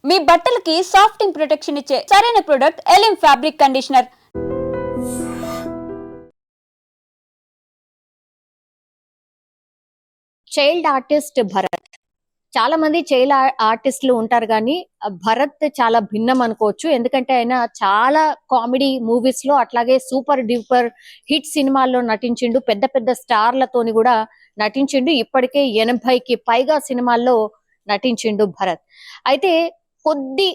మీ బట్టలకి సాఫ్టింగ్ ప్రొటెక్షన్ ఇచ్చే సరైన ప్రొడక్ట్ ఎలిమ్ fabric conditioner. Child artist Bharat. చాలా మంది చైల్డ్ ఆర్టిస్టులు ఉంటారు కానీ భరత్ చాలా భిన్నం అనుకోవచ్చు. ఎందుకంటే ఆయన చాలా కామెడీ మూవీస్ లో అట్లాగే సూపర్ డూపర్ హిట్ సినిమాల్లో నటించిండు. పెద్ద పెద్ద స్టార్లతోని కూడా నటించిండు. ఇప్పటికే 80కి పైగా సినిమాల్లో నటించిండు భరత్. అయితే కొద్ది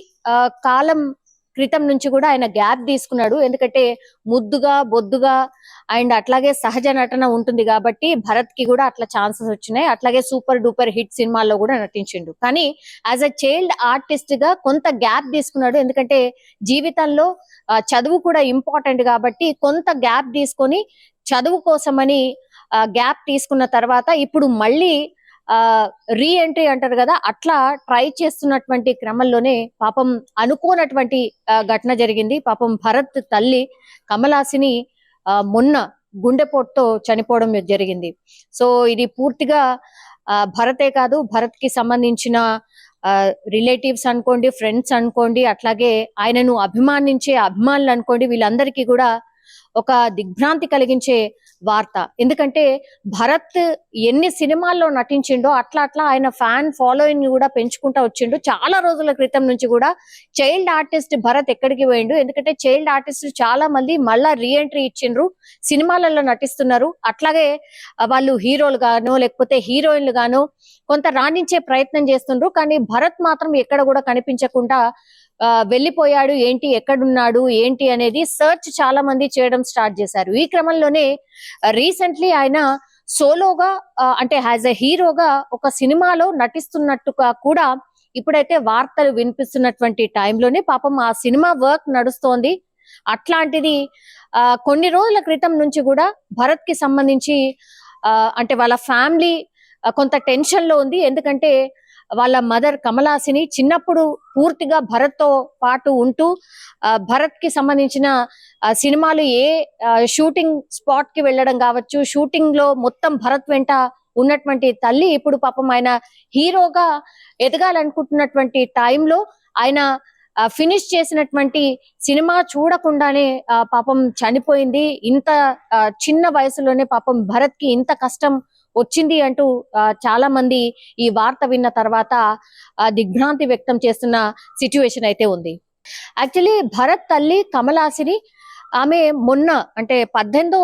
కాలం క్రితం నుంచి కూడా ఆయన గ్యాప్ తీసుకున్నాడు. ఎందుకంటే ముద్దుగా బొద్దుగా అండ్ అట్లాగే సహజ నటన ఉంటుంది కాబట్టి భరత్ కి కూడా అట్లా ఛాన్సెస్ వచ్చినాయి. అట్లాగే సూపర్ డూపర్ హిట్ సినిమాల్లో కూడా నటించిండు. కానీ యాజ్ అ చైల్డ్ ఆర్టిస్ట్ గా కొంత గ్యాప్ తీసుకున్నాడు. ఎందుకంటే జీవితంలో చదువు కూడా ఇంపార్టెంట్ కాబట్టి కొంత గ్యాప్ తీసుకొని చదువు కోసమని గ్యాప్ తీసుకున్న తర్వాత ఇప్పుడు మళ్ళీ రీ ఎంట్రీ అంటారు కదా, అట్లా ట్రై చేస్తున్నటువంటి క్రమంలోనే పాపం అనుకోనటువంటి ఘటన జరిగింది. పాపం భరత్ తల్లి కమలాసిని మొన్న గుండెపోటుతో చనిపోవడం జరిగింది. సో ఇది పూర్తిగా భరతే కాదు, భరత్ కి సంబంధించిన రిలేటివ్స్ అనుకోండి, ఫ్రెండ్స్ అనుకోండి, అట్లాగే ఆయనను అభిమానించే అభిమానులు అనుకోండి, వీళ్ళందరికీ కూడా ఒక దిగ్భ్రాంతి కలిగించే వార్త. ఎందుకంటే భరత్ ఎన్ని సినిమాల్లో నటించిండో అట్లా అట్లా ఆయన ఫ్యాన్ ఫాలోయింగ్ కూడా పెంచుకుంటా వచ్చిండు. చాలా రోజుల క్రితం నుంచి కూడా చైల్డ్ ఆర్టిస్ట్ భరత్ ఎక్కడికి పోయిండు. ఎందుకంటే చైల్డ్ ఆర్టిస్ట్ చాలా మంది మళ్ళా రీఎంట్రీ ఇచ్చిండ్రు, సినిమాలలో నటిస్తున్నారు. అట్లాగే వాళ్ళు హీరోలు గానో లేకపోతే హీరోయిన్లు గానో కొంత రాణించే ప్రయత్నం చేస్తుండ్రు. కానీ భరత్ మాత్రం ఎక్కడ కూడా కనిపించకుండా వెళ్ళిపోయాడు. ఏంటి, ఎక్కడున్నాడు ఏంటి అనేది సర్చ్ చాలా మంది చేయడం స్టార్ట్ చేశారు. ఈ క్రమంలోనే రీసెంట్లీ ఆయన సోలోగా అంటే యాజ్ ఎ హీరోగా ఒక సినిమాలో నటిస్తున్నట్టుగా కూడా ఇప్పుడైతే వార్తలు వినిపిస్తున్నటువంటి టైంలోనే పాపం ఆ సినిమా వర్క్ నడుస్తోంది. అట్లాంటిది కొన్ని రోజుల క్రితం నుంచి కూడా భరత్ కి సంబంధించి అంటే వాళ్ళ ఫ్యామిలీ కొంత టెన్షన్ లో ఉంది. ఎందుకంటే వాళ్ళ మదర్ కమలాసిని చిన్నప్పుడు పూర్తిగా భరత్ తో పాటు ఉంటూ భరత్ కి సంబంధించిన సినిమాలు ఏ షూటింగ్ స్పాట్ కి వెళ్ళడం కావచ్చు, షూటింగ్ లో మొత్తం భరత్ వెంట ఉన్నటువంటి తల్లి ఇప్పుడు పాపం ఆయన హీరోగా ఎదగాలనుకుంటున్నటువంటి టైంలో ఆయన ఫినిష్ చేసినటువంటి సినిమా చూడకుండానే పాపం చనిపోయింది. ఇంత చిన్న వయసులోనే పాపం భరత్ కి ఇంత కష్టం వచ్చింది అంటూ చాలా మంది ఈ వార్త విన్న తర్వాత దిగ్భ్రాంతి వ్యక్తం చేస్తున్న సిచ్యువేషన్ అయితే ఉంది. యాక్చువల్లీ భరత్ తల్లి కమలాసిని ఆమె మొన్న అంటే 18వ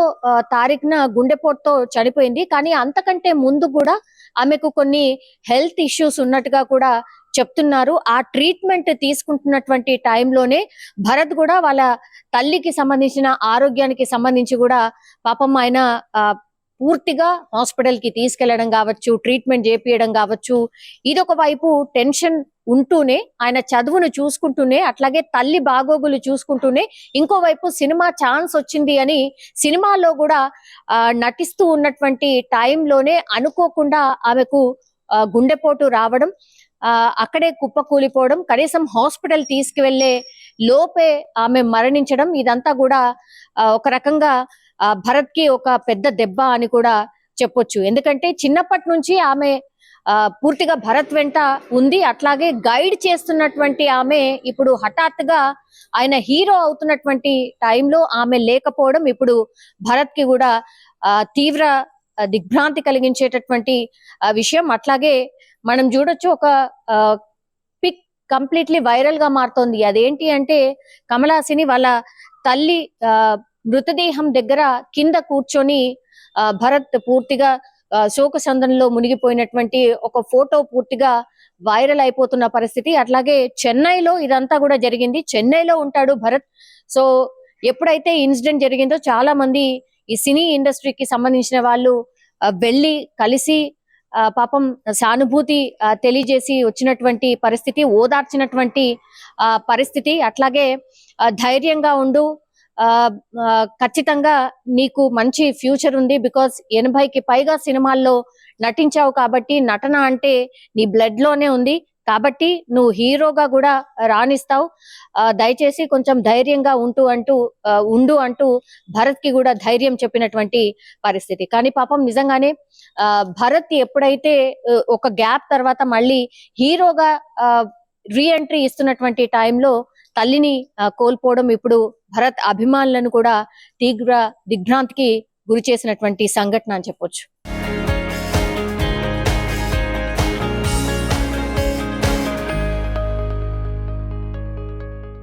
తారీఖున గుండెపోటుతో చనిపోయింది. కానీ అంతకంటే ముందు కూడా ఆమెకు కొన్ని హెల్త్ ఇష్యూస్ ఉన్నట్టుగా కూడా చెప్తున్నారు. ఆ ట్రీట్మెంట్ తీసుకుంటున్నటువంటి టైంలోనే భరత్ కూడా వాళ్ళ తల్లికి సంబంధించిన ఆరోగ్యానికి సంబంధించి కూడా పాపం ఆయన పూర్తిగా హాస్పిటల్ కి తీసుకెళ్లడం కావచ్చు, ట్రీట్మెంట్ చేపియడం కావచ్చు, ఇదొక వైపు టెన్షన్ ఉంటూనే ఆయన చదువును చూసుకుంటూనే అట్లాగే తల్లి బాగోగులు చూసుకుంటూనే ఇంకోవైపు సినిమా ఛాన్స్ వచ్చింది అని సినిమాలో కూడా నటిస్తూ ఉన్నటువంటి టైంలోనే అనుకోకుండా ఆమెకు గుండెపోటు రావడం, అక్కడే కుప్పకూలిపోవడం, కనీసం హాస్పిటల్ తీసుకువెళ్లే లోపే ఆమె మరణించడం, ఇదంతా కూడా ఒక రకంగా భరత్ కి ఒక పెద్ద దెబ్బ అని కూడా చెప్పొచ్చు. ఎందుకంటే చిన్నప్పటి నుంచి ఆమె పూర్తిగా భరత్ వెంట ఉంది. అట్లాగే గైడ్ చేస్తున్నటువంటి ఆమె ఇప్పుడు హఠాత్తుగా ఆయన హీరో అవుతున్నటువంటి టైంలో ఆమె లేకపోవడం ఇప్పుడు భరత్ కి కూడా తీవ్ర దిగ్భ్రాంతి కలిగించేటటువంటి విషయం. అట్లాగే మనం చూడొచ్చు ఒక పిక్ కంప్లీట్లీ వైరల్ గా మారుతోంది. అదేంటి అంటే కమలాసిని వాళ్ళ తల్లి మృతదేహం దగ్గర కింద కూర్చొని భరత్ పూర్తిగా శోకసందనంలో మునిగిపోయినటువంటి ఒక ఫోటో పూర్తిగా వైరల్ అయిపోతున్న పరిస్థితి. అట్లాగే చెన్నైలో ఇదంతా కూడా జరిగింది. చెన్నైలో ఉంటాడు భరత్. సో ఎప్పుడైతే ఇన్సిడెంట్ జరిగిందో చాలా మంది ఈ సినీ ఇండస్ట్రీకి సంబంధించిన వాళ్ళు వెళ్ళి కలిసి పాపం సానుభూతి తెలియజేసి వచ్చినటువంటి పరిస్థితి, ఓదార్చినటువంటి పరిస్థితి. అట్లాగే ధైర్యంగా ఉండు, ఖచ్చితంగా నీకు మంచి ఫ్యూచర్ ఉంది, బికాస్ 80కి పైగా సినిమాల్లో నటించావు కాబట్టి నటన అంటే నీ బ్లడ్ లోనే ఉంది, కాబట్టి నువ్వు హీరోగా కూడా రాణిస్తావు, దయచేసి కొంచెం ధైర్యంగా ఉండు అంటూ భరత్ కి కూడా ధైర్యం చెప్పినటువంటి పరిస్థితి. కానీ పాపం నిజంగానే భరత్ ఎప్పుడైతే ఒక గ్యాప్ తర్వాత మళ్ళీ హీరోగా రీ ఎంట్రీ ఇస్తున్నటువంటి టైంలో తల్లిని కోల్పోవడం ఇప్పుడు భరత్ అభిమానులను కూడా తీవ్ర దిగ్భ్రాంతికి గురి చేసినటువంటి సంఘటన అని చెప్పొచ్చు.